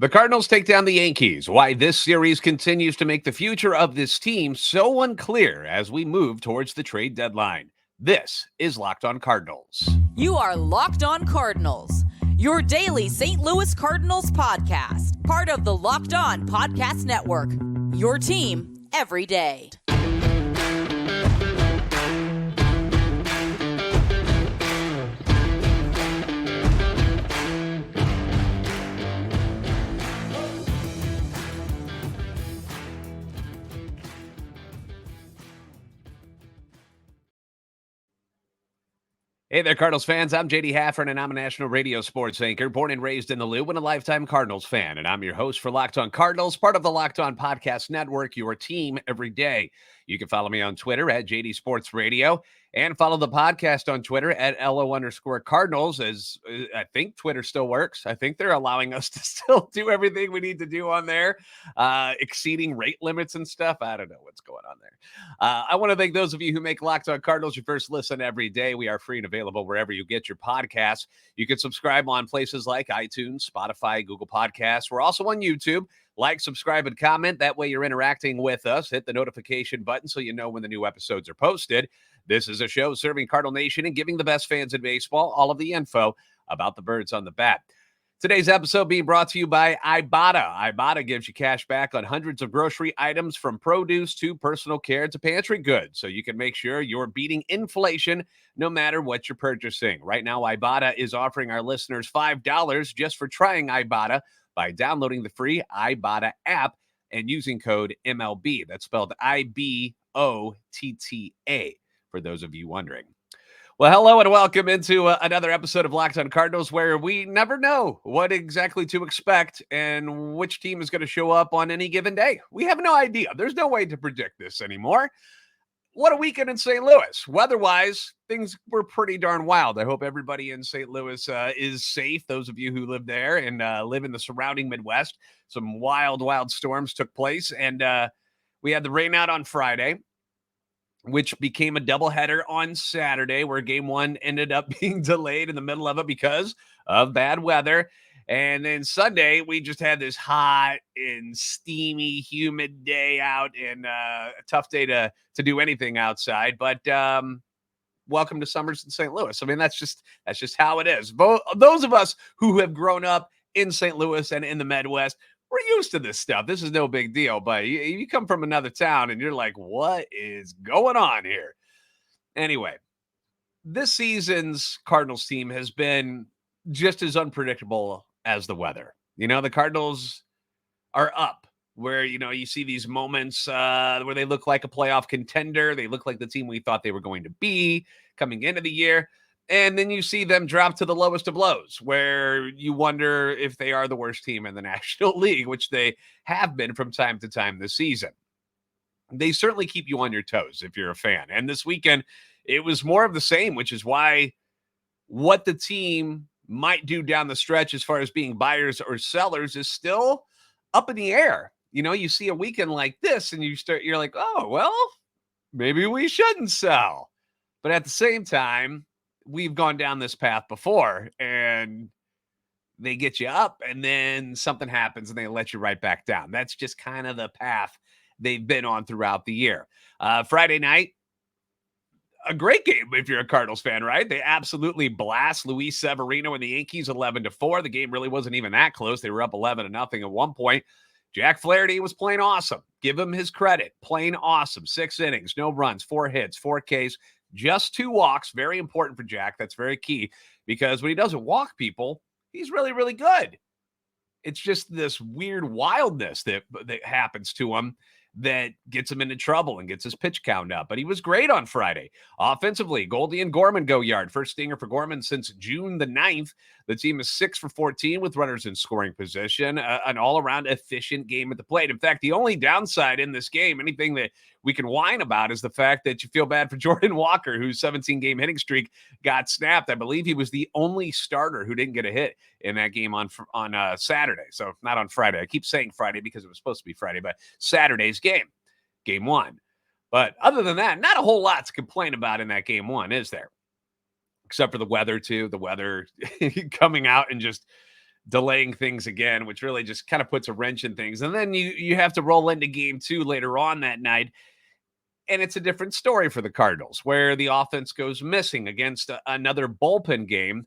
The Cardinals take down the Yankees. Why this series continues to make the future of this team so unclear as we move towards the trade deadline. This is Locked On Cardinals. You are Locked On Cardinals, your daily St. Louis Cardinals podcast, part of the Locked On Podcast Network, your team every day. Hey there, Cardinals fans. I'm JD Haffern, and I'm a national radio sports anchor, born and raised in the Lou, and a lifetime Cardinals fan. And I'm your host for Locked On Cardinals, part of the Locked On Podcast Network, your team every day. You can follow me on Twitter at JD Sports Radio and follow the podcast on Twitter at LO_Cardinals, as I think Twitter still works. I think they're allowing us to still do everything we need to do on there, exceeding rate limits and stuff. I don't know what's going on there. I want to thank those of you who make Locked On Cardinals your first listen every day. We are free and available wherever you get your podcasts. You can subscribe on places like iTunes, Spotify, Google Podcasts. We're also on YouTube. Like, subscribe, and comment. That way you're interacting with us. Hit the notification button so you know when the new episodes are posted. This is a show serving Cardinal Nation and giving the best fans in baseball all of the info about the birds on the bat. Today's episode being brought to you by Ibotta. Ibotta gives you cash back on hundreds of grocery items, from produce to personal care to pantry goods, so you can make sure you're beating inflation no matter what you're purchasing. Right now, Ibotta is offering our listeners $5 just for trying Ibotta by downloading the free Ibotta app and using code MLB. That's spelled IBOTTA, for those of you wondering. Well, hello and welcome into another episode of Locked On Cardinals, where we never know what exactly to expect and which team is going to show up on any given day. We have no idea. There's no way to predict this anymore. What a weekend in St. Louis. Weather-wise, things were pretty darn wild. I hope everybody in St. Louis is safe. Those of you who live there and live in the surrounding Midwest, some wild, wild storms took place. And we had the rain out on Friday, which became a doubleheader on Saturday, where game one ended up being delayed in the middle of it because of bad weather. And then Sunday, we just had this hot and steamy, humid day out, and a tough day to do anything outside. But welcome to summers in St. Louis. I mean, that's just how it is. Those of us who have grown up in St. Louis and in the Midwest, we're used to this stuff. This is no big deal. But you come from another town and you're like, what is going on here? Anyway, this season's Cardinals team has been just as unpredictable as the weather. You know, the Cardinals are up where, you see these moments where they look like a playoff contender. They look like the team we thought they were going to be coming into the year. And then you see them drop to the lowest of lows, where you wonder if they are the worst team in the National League, which they have been from time to time this season. They certainly keep you on your toes if you're a fan. And this weekend, it was more of the same, which is why what the team might do down the stretch as far as being buyers or sellers is still up in the air. You see a weekend like this and you're like, oh, well, maybe we shouldn't sell. But at the same time, we've gone down this path before, and they get you up and then something happens and they let you right back down. That's just kind of the path they've been on throughout the year. Friday night, a great game if you're a Cardinals fan, right? They absolutely blast Luis Severino and the Yankees 11-4. The game really wasn't even that close. They were up 11-0 at one point. Jack Flaherty was playing awesome. Give him his credit. Playing awesome. 6 innings, no runs, 4 hits, 4 Ks, just 2 walks. Very important for Jack. That's very key, because when he doesn't walk people, he's really, really good. It's just this weird wildness that happens to him that gets him into trouble and gets his pitch count up. But he was great on Friday. Offensively, Goldie and Gorman go yard. First stinger for Gorman since June the 9th. The team is 6 for 14 with runners in scoring position. An all-around efficient game at the plate. In fact, the only downside in this game, anything that we can whine about, is the fact that you feel bad for Jordan Walker, whose 17-game hitting streak got snapped. I believe he was the only starter who didn't get a hit in that game on Saturday. So not on Friday. I keep saying Friday because it was supposed to be Friday, but Saturday's game 1. But other than that, not a whole lot to complain about in that game 1, is there? Except for the weather, too. The weather coming out and just delaying things again, which really just kind of puts a wrench in things. And then you have to roll into game 2 later on that night. And it's a different story for the Cardinals, where the offense goes missing against another bullpen game,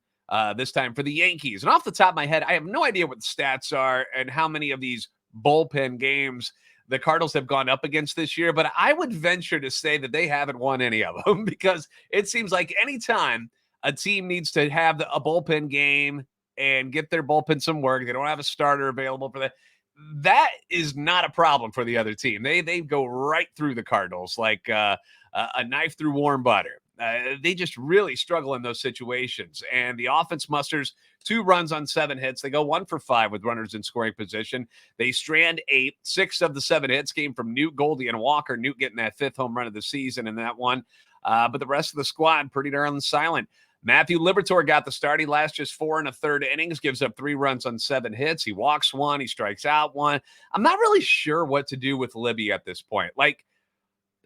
this time for the Yankees. And off the top of my head, I have no idea what the stats are and how many of these bullpen games the Cardinals have gone up against this year, but I would venture to say that they haven't won any of them because it seems like anytime a team needs to have a bullpen game and get their bullpen some work, they don't have a starter available for that. That is not a problem for the other team. They go right through the Cardinals like a knife through warm butter. They just really struggle in those situations. And the offense musters 2 runs on 7 hits. They go 1 for 5 with runners in scoring position. They strand 8. 6 of the 7 hits came from Newt, Goldie, and Walker. Newt getting that 5th home run of the season in that one. But the rest of the squad pretty darn silent. Matthew Liberatore got the start. He lasts just 4 1/3 innings, gives up 3 runs on 7 hits. He walks 1. He strikes out 1. I'm not really sure what to do with Libby at this point. Like,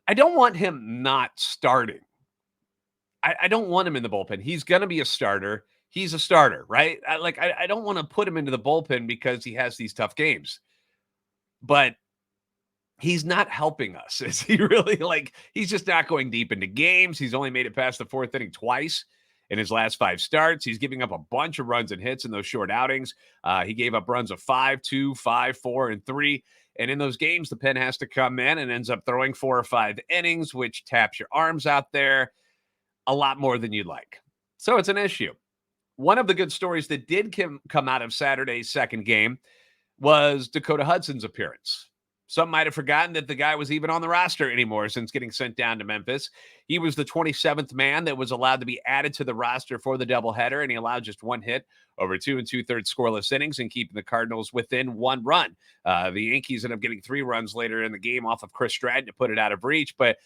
I don't want him not starting. I don't want him in the bullpen. He's going to be a starter. He's a starter, right? I don't want to put him into the bullpen because he has these tough games. But he's not helping us. Is he really? Like, he's just not going deep into games. He's only made it past the 4th inning twice in his last 5 starts. He's giving up a bunch of runs and hits in those short outings. He gave up runs of 5, 2, 5, 4, and 3. And in those games, the pen has to come in and ends up throwing 4 or 5 innings, which taps your arms out there a lot more than you'd like. So it's an issue. One of the good stories that did come out of Saturday's second game was Dakota Hudson's appearance. Some might have forgotten that the guy was even on the roster anymore since getting sent down to Memphis. He was the 27th man that was allowed to be added to the roster for the doubleheader, and he allowed just 1 hit over 2 2/3 scoreless innings and keeping the Cardinals within 1 run. The Yankees ended up getting 3 runs later in the game off of Chris Stratton to put it out of reach, but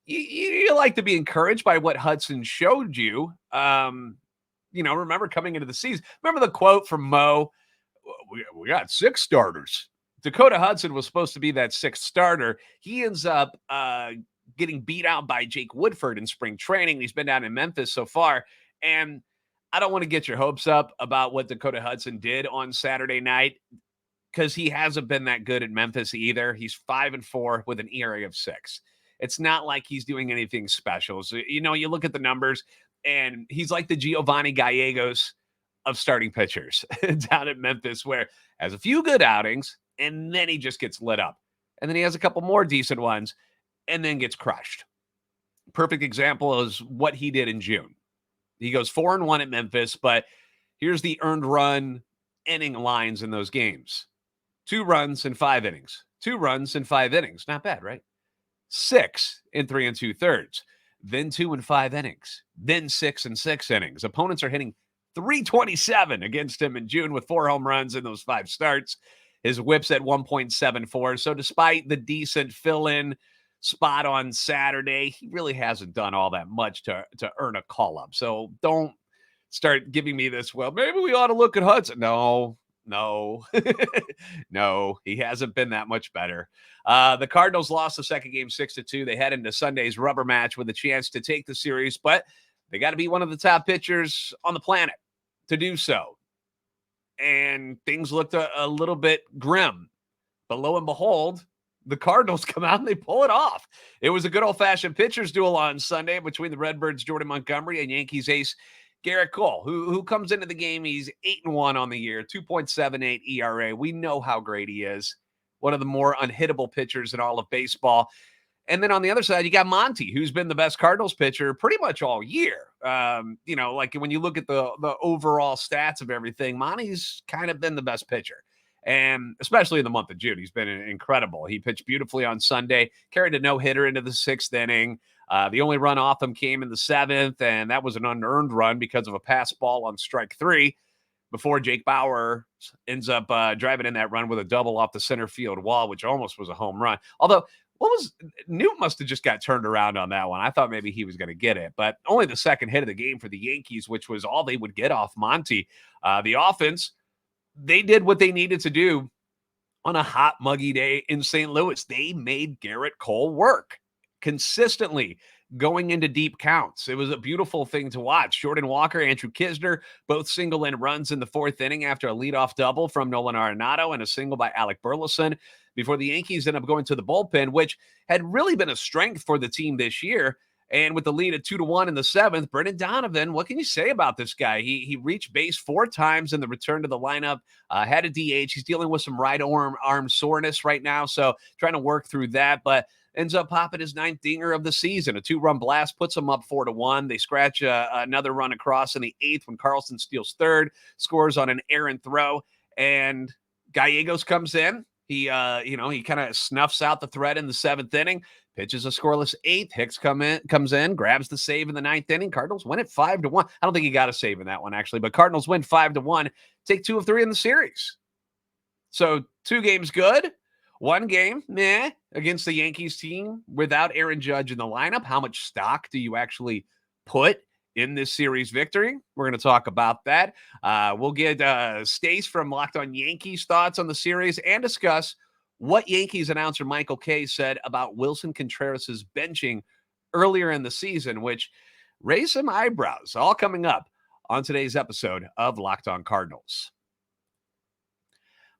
you like to be encouraged by what Hudson showed you. Remember coming into the season, remember the quote from Mo, we got 6 starters. Dakota Hudson was supposed to be that 6th starter. He ends up getting beat out by Jake Woodford in spring training. He's been down in Memphis so far. And I don't want to get your hopes up about what Dakota Hudson did on Saturday night because he hasn't been that good at Memphis either. He's 5-4 with an ERA of 6. It's not like he's doing anything special. So, you look at the numbers, and he's like the Giovanni Gallegos of starting pitchers down at Memphis, where has a few good outings, and then he just gets lit up. And then he has a couple more decent ones, and then gets crushed. Perfect example is what he did in June. He goes 4-1 at Memphis, but here's the earned run inning lines in those games. 2 runs in 5 innings. 2 runs in 5 innings. Not bad, right? 6 in 3 2/3, then 2 in 5 innings, then 6 in 6 innings. Opponents are hitting .327 against him in June with 4 home runs in those 5 starts. His whip's at 1.74. So despite the decent fill-in spot on Saturday, he really hasn't done all that much to earn a call-up. So don't start giving me this, well, maybe we ought to look at Hudson. No, no, he hasn't been that much better. The Cardinals lost the second game 6-2. They head into Sunday's rubber match with a chance to take the series, but they got to be one of the top pitchers on the planet to do so. And things looked a little bit grim, but lo and behold, the Cardinals come out and they pull it off. It was a good old-fashioned pitchers duel on Sunday between the Redbirds' Jordan Montgomery and Yankees ace Gerrit Cole, who comes into the game. He's 8-1 on the year, 2.78 ERA. We know how great he is. One of the more unhittable pitchers in all of baseball. And then on the other side, you got Monty, who's been the best Cardinals pitcher pretty much all year. Like when you look at the overall stats of everything, Monty's kind of been the best pitcher. And especially in the month of June, he's been incredible. He pitched beautifully on Sunday, carried a no-hitter into the 6th inning. The only run off him came in the 7th, and that was an unearned run because of a pass ball on strike 3 before Jake Bauer ends up driving in that run with a double off the center field wall, which almost was a home run. Although, Newt must have just got turned around on that one. I thought maybe he was going to get it, but only the second hit of the game for the Yankees, which was all they would get off Monty. The offense, they did what they needed to do on a hot, muggy day in St. Louis. They made Gerrit Cole work consistently. going into deep counts. It was a beautiful thing to watch. Jordan Walker, Andrew Kisner, both single in runs in the fourth inning after a leadoff double from Nolan Arenado and a single by Alec Burleson before the Yankees ended up going to the bullpen, which had really been a strength for the team this year. And with the lead at 2-1 in the seventh, Brendan Donovan, what can you say about this guy? He reached base 4 times in the return to the lineup, had a DH. He's dealing with some right arm soreness right now, so trying to work through that, but ends up popping his 9th dinger of the season. A 2-run blast puts them up 4-1. They scratch another run across in the 8th when Carlson steals 3rd, scores on an errant throw, and Gallegos comes in. He kind of snuffs out the threat in the 7th inning. Pitches a scoreless 8th. Hicks comes in, grabs the save in the 9th inning. Cardinals win it 5-1. I don't think he got a save in that one, actually, but Cardinals win 5-1. Take 2 of 3 in the series. So 2 games good. 1 game, meh, against the Yankees team without Aaron Judge in the lineup. How much stock do you actually put in this series victory? We're going to talk about that. We'll get Stace from Locked On Yankees thoughts on the series and discuss what Yankees announcer Michael Kay said about Willson Contreras' benching earlier in the season, which raised some eyebrows. All coming up on today's episode of Locked On Cardinals.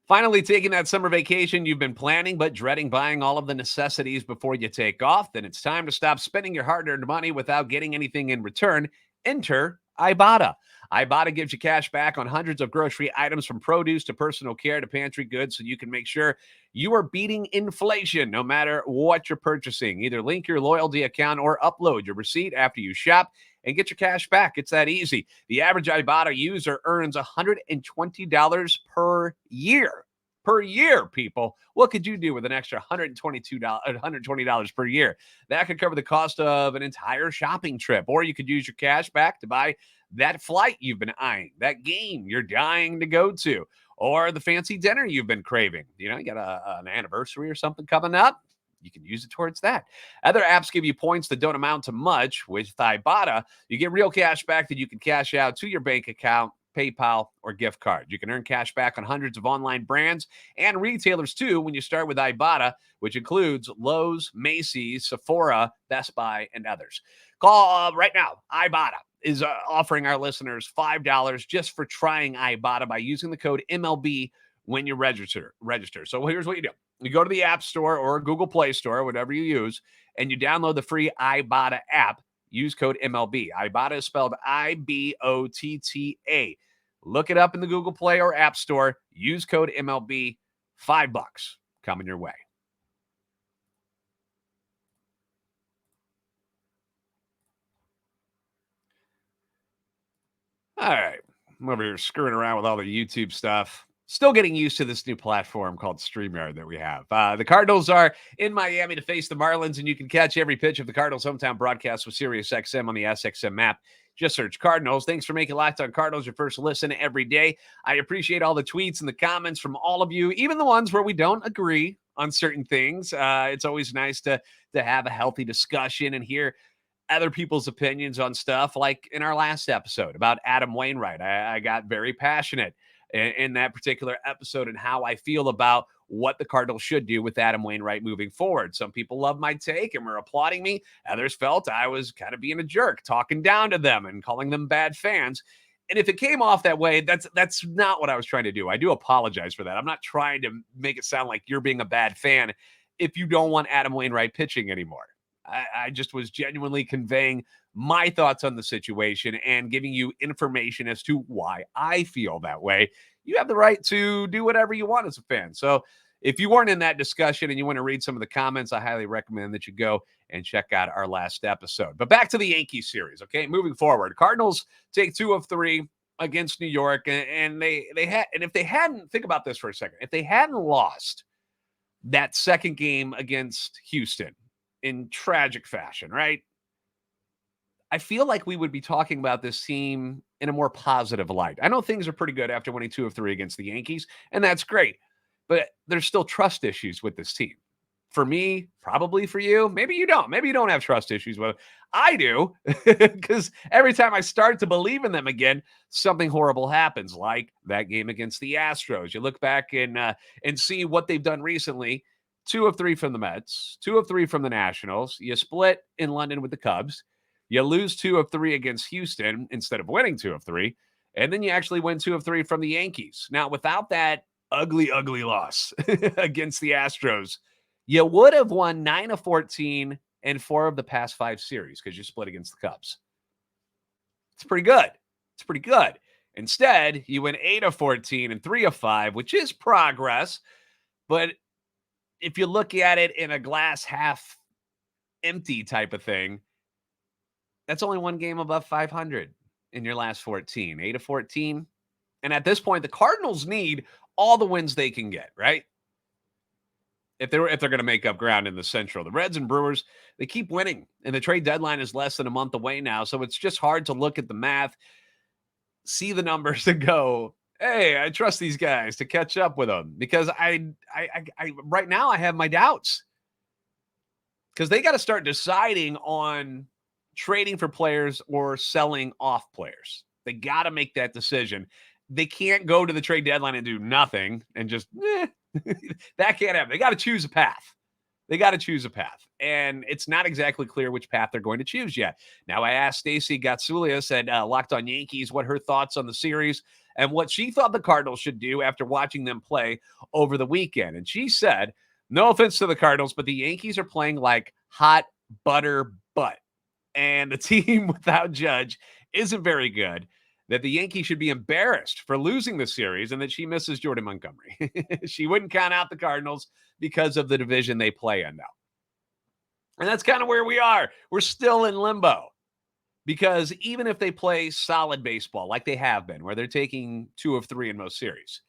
Finally, taking that summer vacation you've been planning but dreading buying all of the necessities before you take off, then it's time to stop spending your hard-earned money without getting anything in return. Enter Ibotta. Ibotta gives you cash back on hundreds of grocery items from produce to personal care to pantry goods, so you can make sure you are beating inflation no matter what you're purchasing. Either link your loyalty account or upload your receipt after you shop and get your cash back. It's that easy. The average Ibotta user earns $120 per year. Per year, people. What could you do with an extra $120 per year? That could cover the cost of an entire shopping trip, or you could use your cash back to buy that flight you've been eyeing, that game you're dying to go to, or the fancy dinner you've been craving. You got an anniversary or something coming up. You can use it towards that. Other apps give you points that don't amount to much. With Ibotta, you get real cash back that you can cash out to your bank account, PayPal, or gift card. You can earn cash back on hundreds of online brands and retailers too when you start with Ibotta, which includes Lowe's, Macy's, Sephora, Best Buy, and others. Call right now. Ibotta is offering our listeners $5 just for trying Ibotta by using the code MLB when you register. So here's what you do. You go to the App Store or Google Play Store, whatever you use, and you download the free Ibotta app. Use code MLB. Ibotta is spelled Ibotta. Look it up in the Google Play or App Store. Use code MLB. $5 coming your way. All right. I'm over here screwing around with all the YouTube stuff. Still getting used to this new platform called StreamYard that we have. The Cardinals are in Miami to face the Marlins, and you can catch every pitch of the Cardinals' hometown broadcast with SiriusXM on the SXM app. Just search Cardinals. Thanks for making Locked On Cardinals your first listen every day. I appreciate all the tweets and the comments from all of you, even the ones where we don't agree on certain things. It's always nice to have a healthy discussion and hear other people's opinions on stuff, like in our last episode about Adam Wainwright. I got very passionate in that particular episode and how I feel about what the Cardinals should do with Adam Wainwright moving forward. Some people loved my take and were applauding me. Others felt I was kind of being a jerk, talking down to them and calling them bad fans. And if it came off that way, that's not what I was trying to do. I do apologize for that. I'm not trying to make it sound like you're being a bad fan if you don't want Adam Wainwright pitching anymore. I just was genuinely conveying my thoughts on the situation and giving you information as to why I feel that way. You have the right to do whatever you want as a fan. So if you weren't in that discussion and you want to read some of the comments, I highly recommend that you go and check out our last episode. But back to the Yankees series, okay? Moving forward, Cardinals take 2 of 3 against New York, and if they hadn't, think about this for a second, if they hadn't lost that second game against Houston in tragic fashion, right? I feel like we would be talking about this team in a more positive light. I know things are pretty good after winning 2 of 3 against the Yankees, and that's great. But there's still trust issues with this team. For me, probably for you, maybe you don't. Maybe you don't have trust issues with it. I do, because every time I start to believe in them again, something horrible happens, like that game against the Astros. You look back and see what they've done recently. 2 of 3 from the Mets, 2 of 3 from the Nationals. You split in London with the Cubs. You lose 2 of 3 against Houston instead of winning 2 of 3. And then you actually win 2 of 3 from the Yankees. Now, without that ugly loss against the Astros, you would have won 9 of 14 and 4 of the past 5 series because you split against the Cubs. It's pretty good. It's pretty good. Instead, you win 8 of 14 and 3 of 5, which is progress. But if you look at it in a glass half empty type of thing, that's only one game above 500 in your last 14, 8 of 14. And at this point, the Cardinals need all the wins they can get, right? If they're going to make up ground in the Central. The Reds and Brewers, they keep winning, and the trade deadline is less than a month away now. So it's just hard to look at the math, see the numbers, and go, hey, I trust these guys to catch up with them, because I right now I have my doubts, because they got to start deciding on trading for players or selling off players. They got to make that decision. They can't go to the trade deadline and do nothing and just, that can't happen. They got to choose a path. And it's not exactly clear which path they're going to choose yet. Now, I asked Stacey Gatsulias at Locked On Yankees what her thoughts on the series and what she thought the Cardinals should do after watching them play over the weekend. And she said, no offense to the Cardinals, but the Yankees are playing like hot butter butt. And the team without Judge isn't very good, that the Yankees should be embarrassed for losing the series, and that she misses Jordan Montgomery. She wouldn't count out the Cardinals because of the division they play in now. And that's kind of where we are. We're still in limbo, because even if they play solid baseball like they have been, where they're taking 2 of 3 in most series,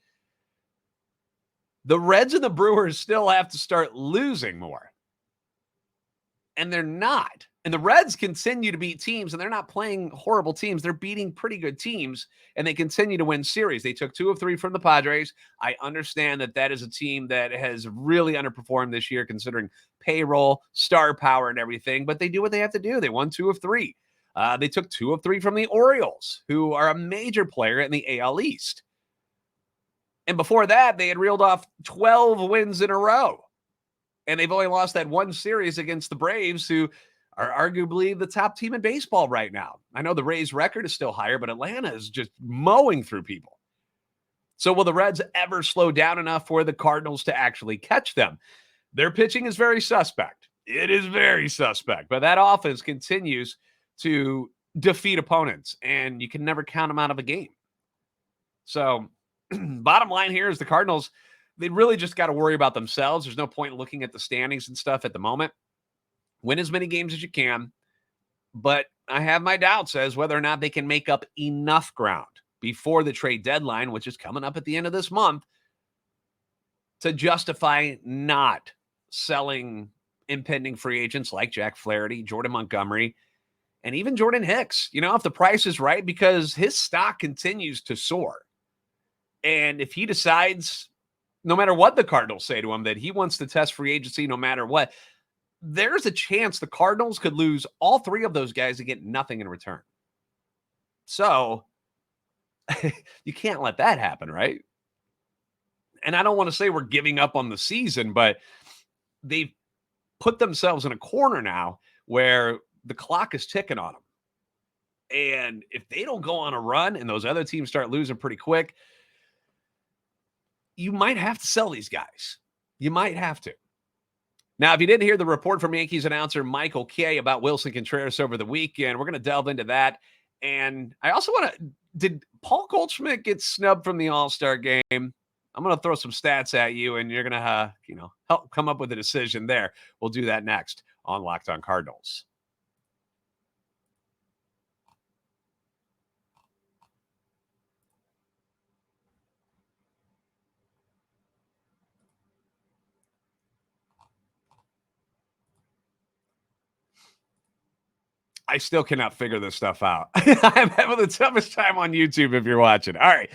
the Reds and the Brewers still have to start losing more. And they're not. And the Reds continue to beat teams, and they're not playing horrible teams. They're beating pretty good teams, and they continue to win series. They took 2 of 3 from the Padres. I understand that that is a team that has really underperformed this year, considering payroll, star power, and everything, but they do what they have to do. They won 2 of 3. They took 2 of 3 from the Orioles, who are a major player in the AL East. And before that, they had reeled off 12 wins in a row. And they've only lost that one series against the Braves, who are arguably the top team in baseball right now. I know the Rays' record is still higher, but Atlanta is just mowing through people. So will the Reds ever slow down enough for the Cardinals to actually catch them? Their pitching is very suspect. It is very suspect. But that offense continues to defeat opponents, and you can never count them out of a game. So bottom line here is the Cardinals, they really just got to worry about themselves. There's no point looking at the standings and stuff at the moment. Win as many games as you can, but I have my doubts as whether or not they can make up enough ground before the trade deadline, which is coming up at the end of this month, to justify not selling impending free agents like Jack Flaherty, Jordan Montgomery, and even Jordan Hicks, if the price is right, because his stock continues to soar. And if he decides, no matter what the Cardinals say to him, that he wants to test free agency no matter what, there's a chance the Cardinals could lose all 3 of those guys and get nothing in return. So you can't let that happen, right? And I don't want to say we're giving up on the season, but they've put themselves in a corner now where the clock is ticking on them. And if they don't go on a run and those other teams start losing pretty quick, you might have to sell these guys. You might have to. Now, if you didn't hear the report from Yankees announcer Michael Kay about Willson Contreras over the weekend, we're going to delve into that. And I also did Paul Goldschmidt get snubbed from the All-Star game? I'm going to throw some stats at you, and you're going to, help come up with a decision there. We'll do that next on Locked On Cardinals. I still cannot figure this stuff out. I'm having the toughest time on YouTube if you're watching. All right.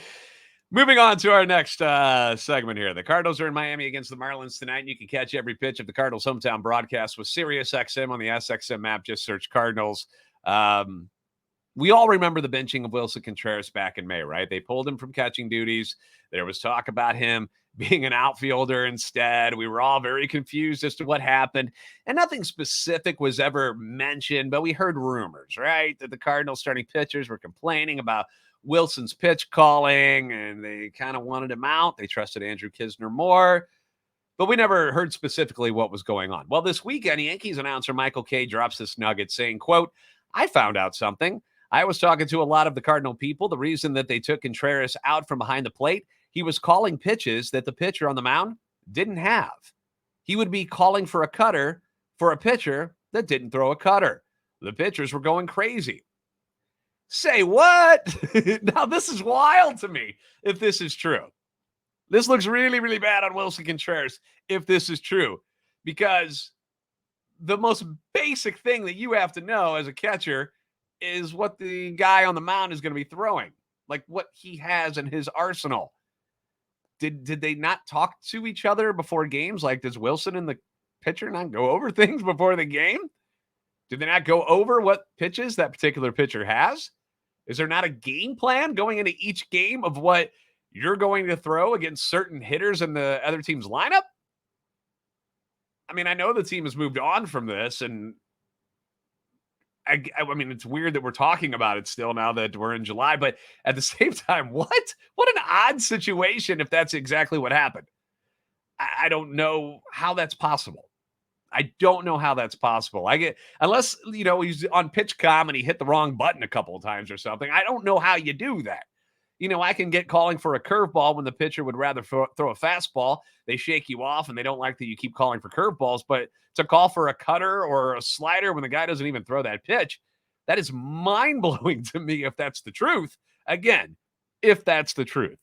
Moving on to our next segment here. The Cardinals are in Miami against the Marlins tonight. You can catch every pitch of the Cardinals' hometown broadcast with SiriusXM on the SXM app. Just search Cardinals. We all remember the benching of Willson Contreras back in May, right? They pulled him from catching duties. There was talk about him being an outfielder instead. We were all very confused as to what happened, and nothing specific was ever mentioned, but we heard rumors, right? That the Cardinals starting pitchers were complaining about Willson's pitch calling, and they kind of wanted him out. They trusted Andrew Kisner more, but we never heard specifically what was going on. Well, this weekend, Yankees announcer Michael Kay drops this nugget saying, quote, "I found out something. I was talking to a lot of the Cardinal people. The reason that they took Contreras out from behind the plate, he was calling pitches that the pitcher on the mound didn't have. He would be calling for a cutter for a pitcher that didn't throw a cutter. The pitchers were going crazy." Say what? Now, this is wild to me if this is true. This looks really, really bad on Willson Contreras if this is true, because the most basic thing that you have to know as a catcher is what the guy on the mound is going to be throwing, like what he has in his arsenal. Did they not talk to each other before games? Like, does Willson and the pitcher not go over things before the game? Did they not go over what pitches that particular pitcher has? Is there not a game plan going into each game of what you're going to throw against certain hitters in the other team's lineup? I mean, I know the team has moved on from this, and I mean, it's weird that we're talking about it still now that we're in July, but at the same time, what an odd situation if that's exactly what happened. I don't know how that's possible. I don't know how that's possible. Unless, he's on PitchCom and he hit the wrong button a couple of times or something. I don't know how you do that. I can get calling for a curveball when the pitcher would rather throw a fastball. They shake you off and they don't like that you keep calling for curveballs. But to call for a cutter or a slider when the guy doesn't even throw that pitch, that is mind-blowing to me if that's the truth. Again, if that's the truth.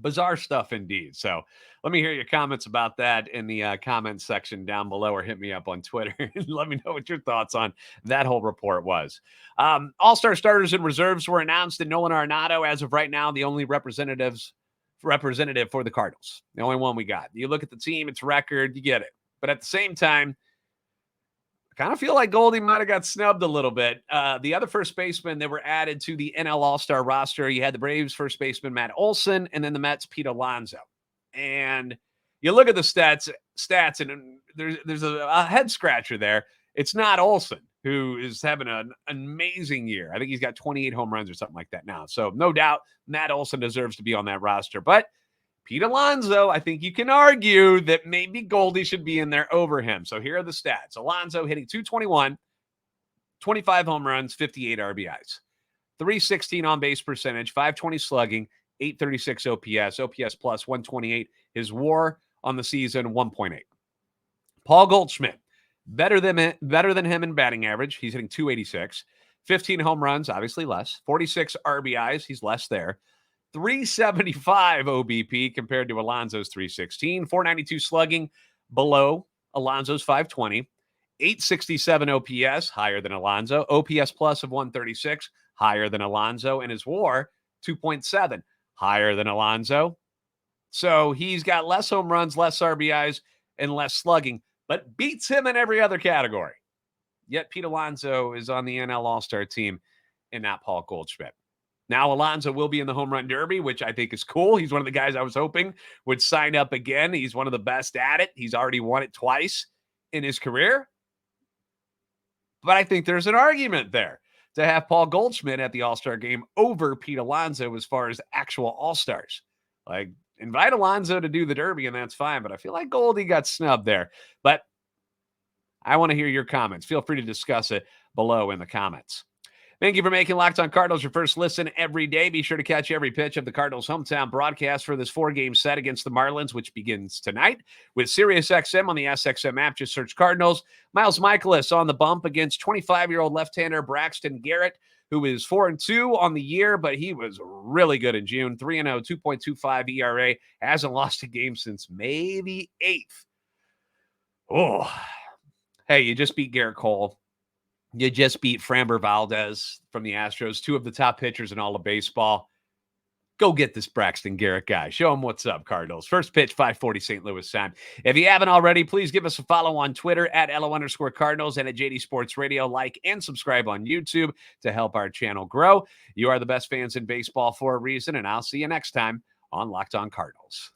Bizarre stuff indeed. So let me hear your comments about that in the comments section down below, or hit me up on Twitter and let me know what your thoughts on that whole report was. All-star starters and reserves were announced, and Nolan Arenado, as of right now, the only representative for the Cardinals. The only one we got. You look at the team, its record, you get it. But at the same time, I kind of feel like Goldie might have got snubbed a little bit. The other first basemen that were added to the NL All-Star roster, you had the Braves first baseman Matt Olson, and then the Mets Pete Alonso. And you look at the stats, and there's a head scratcher there. It's not Olson, who is having an amazing year. I think he's got 28 home runs or something like that now. So no doubt Matt Olson deserves to be on that roster. But Pete Alonso, I think you can argue that maybe Goldie should be in there over him. So here are the stats. Alonso hitting .221, 25 home runs, 58 RBIs, .316 on-base percentage, .520 slugging, .836 OPS, OPS plus 128. His WAR on the season, 1.8. Paul Goldschmidt, better than him in batting average. He's hitting .286, 15 home runs, obviously less, 46 RBIs. He's less there. .375 OBP compared to Alonso's .316, .492 slugging below Alonso's .520, .867 OPS, higher than Alonso, OPS plus of 136, higher than Alonso, and his WAR, 2.7, higher than Alonso. So he's got less home runs, less RBIs, and less slugging, but beats him in every other category. Yet Pete Alonso is on the NL All-Star team and not Paul Goldschmidt. Now, Alonso will be in the home run derby, which I think is cool. He's one of the guys I was hoping would sign up again. He's one of the best at it. He's already won it twice in his career. But I think there's an argument there to have Paul Goldschmidt at the All-Star game over Pete Alonso as far as actual All-Stars. Like, invite Alonso to do the derby, and that's fine. But I feel like Goldie got snubbed there. But I want to hear your comments. Feel free to discuss it below in the comments. Thank you for making Locked On Cardinals your first listen every day. Be sure to catch every pitch of the Cardinals' hometown broadcast for this 4-game set against the Marlins, which begins tonight with SiriusXM on the SXM app. Just search Cardinals. Miles Michaelis on the bump against 25-year-old left-hander Braxton Gerrit, who is 4-2 on the year, but he was really good in June. 3-0, 2.25 ERA. Hasn't lost a game since May the 8th. Oh, hey, you just beat Garrett Cole. You just beat Framber Valdez from the Astros, two of the top pitchers in all of baseball. Go get this Braxton Gerrit guy. Show him what's up, Cardinals. First pitch, 5:40 St. Louis time. If you haven't already, please give us a follow on Twitter at @LO_Cardinals and at JD Sports Radio. Like and subscribe on YouTube to help our channel grow. You are the best fans in baseball for a reason, and I'll see you next time on Locked On Cardinals.